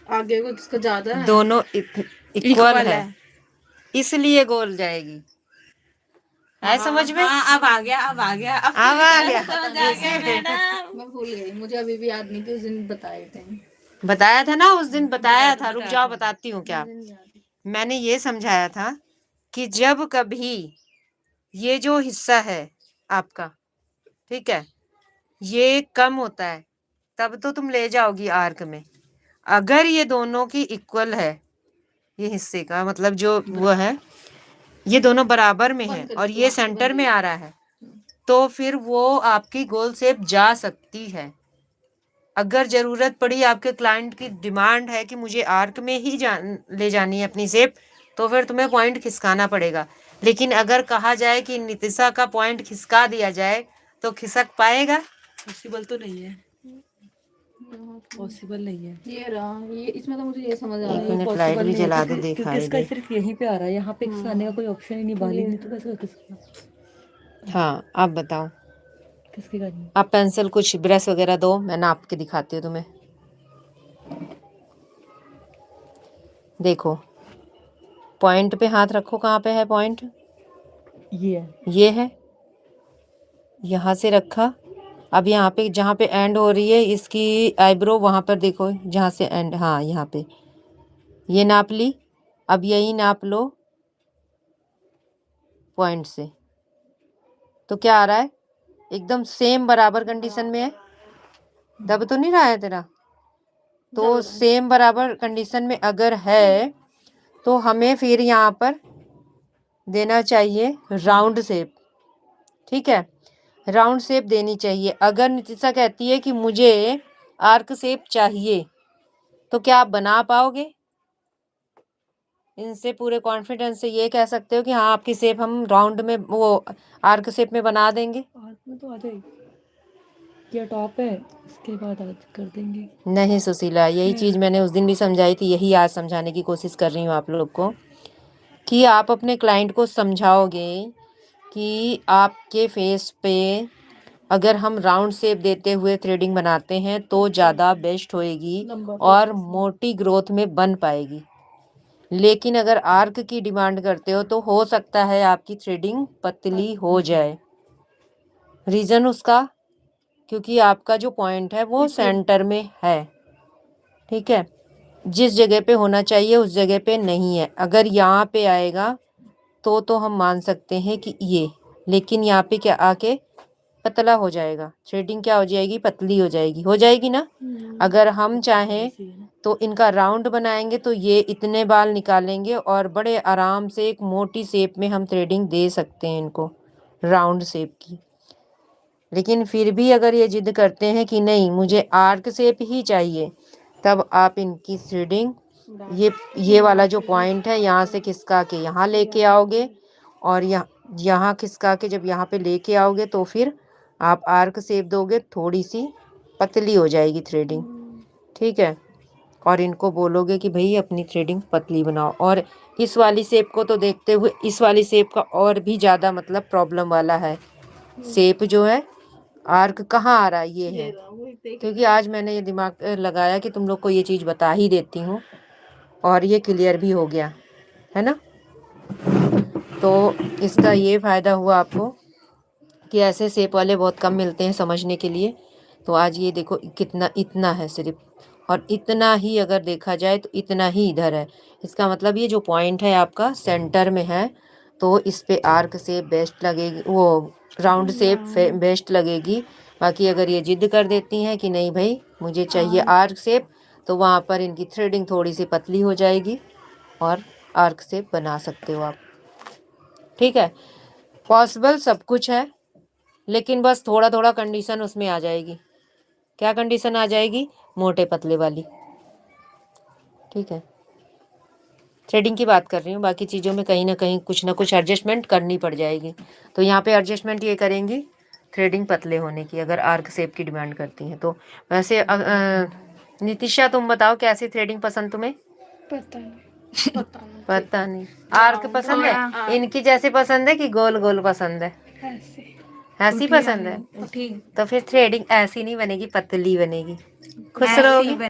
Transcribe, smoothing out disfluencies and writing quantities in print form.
आगे को इसका ज्यादा है। दोनों इक्वल है, इसलिए गोल जाएगी। है समझ में? अब आ गया, अब आ गया, अब आ गया। समझ आ गया मैडम। मैं भूल गई, मुझे अभी भी याद नहीं कि उस दिन बताए थे। बताया था ना उस दिन, बताया था। रुक जाओ, बताती हूँ क्या। मुझे नहीं याद। मैंने ये समझाया था कि जब कभी ये जो हिस्सा है आपका, ठीक है, ये कम होता है तब तो तुम ले जाओगी आर्क में। अगर ये दोनों की इक्वल है, ये हिस्से का मतलब जो वो है, ये दोनों बराबर में है और ये सेंटर में आ रहा है, तो फिर वो आपकी गोल शेप जा सकती है। अगर जरूरत पड़ी, आपके क्लाइंट की डिमांड है कि मुझे आर्क में ही ले जानी है अपनी शेप, तो फिर तुम्हें पॉइंट खिसकाना पड़ेगा। लेकिन अगर कहा जाए कि नितिशा का पॉइंट खिसका दिया जाए तो खिसक पाएगा? पॉसिबल तो नहीं है, पॉसिबल नहीं है। ये रहा, ये इसमें तो मुझे ये समझ आ रहा है लाइट भी जला दो, क्योंकि दिखाई इसका दे। सिर्फ यहीं पे आ रहा है, यहाँ पे खिसकाने का कोई ऑप्शन ही नहीं, बाली नहीं तो कैसे खिसका। हाँ, आप बताओ। किसकी करनी? आप पेंसिल कुछ ब्रश वगैरह दो, मैं नाप के दिखाती हूँ तुम्हें। देखो, पॉइंट पे हाथ रखो। कहाँ पे है पॉइंट? ये है, यहाँ से रखा। अब यहाँ पे जहाँ पे एंड हो रही है इसकी आईब्रो, वहाँ पर देखो जहाँ से एंड, हाँ यहाँ पे ये नाप ली। अब यही नाप लो पॉइंट से, तो क्या आ रहा है? एकदम सेम बराबर कंडीशन में है। दब तो नहीं रहा है तेरा? तो सेम बराबर कंडीशन में अगर है तो हमें फिर यहाँ पर देना चाहिए राउंड शेप। ठीक है, राउंड शेप देनी चाहिए। अगर नितिशा कहती है कि मुझे आर्क शेप चाहिए, तो क्या आप बना पाओगे? इनसे पूरे कॉन्फिडेंस से ये कह सकते हो कि हाँ, आपकी शेप हम राउंड में, वो आर्क शेप में बना देंगे। आर्क में तो आ जाएगी, क्या टॉप है, इसके बाद आज कर देंगे। नहीं सुशीला, यही चीज़ मैंने उस दिन भी समझाई थी, यही आज समझाने की कोशिश कर रही हूँ आप लोग को, कि आप अपने क्लाइंट को समझाओगे कि आपके फेस पे अगर हम राउंड शेप देते हुए थ्रेडिंग बनाते हैं तो ज़्यादा बेस्ट होएगी और मोटी ग्रोथ में बन पाएगी। लेकिन अगर आर्क की डिमांड करते हो तो हो सकता है आपकी थ्रेडिंग पतली हो जाए। रीज़न उसका, क्योंकि आपका जो पॉइंट है वो सेंटर में है। ठीक है, जिस जगह पे होना चाहिए उस जगह पे नहीं है। अगर यहाँ पे आएगा तो हम मान सकते हैं कि ये, लेकिन यहाँ पे क्या आके पतला हो जाएगा, थ्रेडिंग क्या हो जाएगी? पतली हो जाएगी ना। अगर हम चाहें तो इनका राउंड बनाएंगे तो ये इतने बाल निकालेंगे और बड़े आराम से एक मोटी शेप में हम थ्रेडिंग दे सकते हैं इनको, राउंड शेप की। लेकिन फिर भी अगर ये जिद करते हैं कि नहीं मुझे आर्क शेप ही चाहिए, तब आप इनकी थ्रेडिंग ये वाला जो पॉइंट है यहाँ से खिसका के यहाँ लेके आओगे, और यहाँ खिसका के जब यहाँ पे लेके आओगे तो फिर आप आर्क शेप दोगे, थोड़ी सी पतली हो जाएगी थ्रेडिंग। ठीक है, और इनको बोलोगे कि भाई अपनी थ्रेडिंग पतली बनाओ। और इस वाली शेप को तो देखते हुए इस वाली शेप का और भी ज़्यादा मतलब प्रॉब्लम वाला है। शेप जो है आर्क कहाँ आ रहा है, ये है। क्योंकि आज मैंने ये दिमाग लगाया कि तुम लोग को ये चीज़ बता ही देती हूँ, और ये क्लियर भी हो गया है ना। तो इसका ये फ़ायदा हुआ आपको कि ऐसे शेप वाले बहुत कम मिलते हैं समझने के लिए। तो आज ये देखो कितना, इतना है सिर्फ, और इतना ही अगर देखा जाए तो इतना ही इधर है। इसका मतलब ये जो पॉइंट है आपका सेंटर में है, तो इस पे आर्क शेप बेस्ट लगेगी, वो राउंड शेप बेस्ट लगेगी। बाकी अगर ये जिद कर देती हैं कि नहीं भाई मुझे चाहिए आर्क शेप, तो वहाँ पर इनकी थ्रेडिंग थोड़ी सी पतली हो जाएगी और आर्क शेप बना सकते हो आप। ठीक है, पॉसिबल सब कुछ है, लेकिन बस थोड़ा थोड़ा कंडीशन उसमें आ जाएगी। क्या कंडीशन आ जाएगी? मोटे पतले वाली। ठीक है, थ्रेडिंग की बात कर रही हूँ, बाकी चीज़ों में कहीं ना कहीं कुछ ना कुछ एडजस्टमेंट करनी पड़ जाएगी। तो यहाँ पे एडजस्टमेंट ये करेंगी थ्रेडिंग पतले होने की, अगर आर्क शेप की डिमांड करती हैं तो। वैसे नितिशा तुम बताओ कैसी थ्रेडिंग पसंद तुम्हें? पता नहीं आर्क पसंद है? इनकी जैसे पसंद है कि गोल गोल पसंद है? ऐसी पसंद है। तो फिर थ्रेडिंग ऐसी नहीं बनेगी, पतली बनेगी। खुश रहोगी।